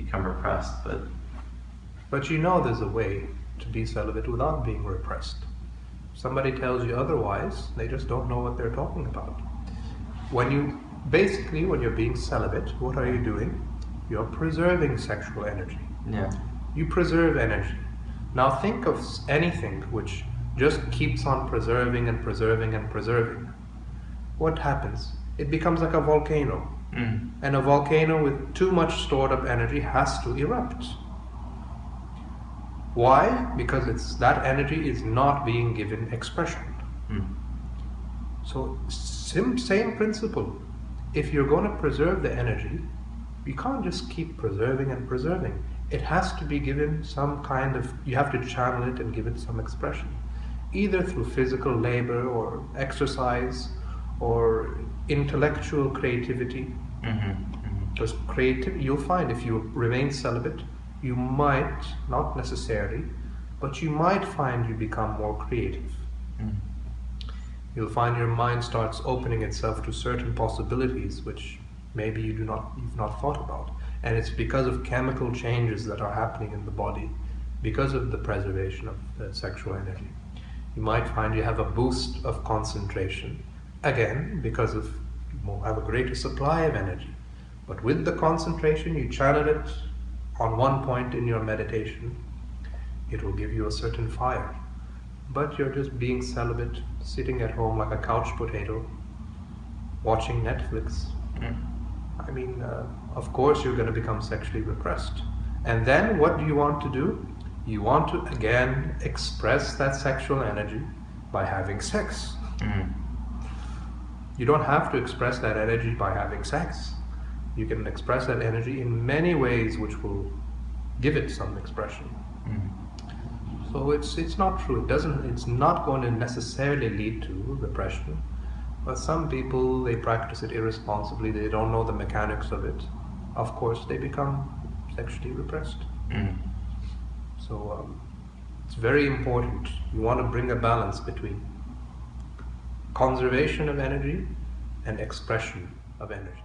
become repressed, But you know there's a way to be celibate without being repressed. If somebody tells you otherwise, they just don't know what they're talking about. When you're being celibate, what are you doing? You're preserving sexual energy. yeah. You preserve energy. Now think of anything which just keeps on preserving and preserving and preserving. What happens? It becomes like a volcano. And a volcano with too much stored up energy has to erupt. Why? Because that energy is not being given expression. So same principle. If you're going to preserve the energy, you can't just keep preserving and preserving. It has to be given some kind of, you have to channel it and give it some expression. Either through physical labor or exercise or intellectual creativity. Because you'll find if you remain celibate, you might, not necessarily, but you might find you become more creative. You'll find your mind starts opening itself to certain possibilities which maybe you've not thought about. And it's because of chemical changes that are happening in the body, because of the preservation of the sexual energy. You might find you have a boost of concentration, again, because of you have a greater supply of energy. But with the concentration, you channel it on one point in your meditation, it will give you a certain fire. But you're just being celibate, sitting at home like a couch potato, watching Netflix. I mean, of course you're going to become sexually repressed. And then what do you want to do? You want to again express that sexual energy by having sex. You don't have to express that energy by having sex. You can express that energy in many ways which will give it some expression. So it's not true. It's not going to necessarily lead to repression. But some people, they practice it irresponsibly. They don't know the mechanics of it. Of course, they become sexually repressed. So it's very important. You want to bring a balance between conservation of energy and expression of energy.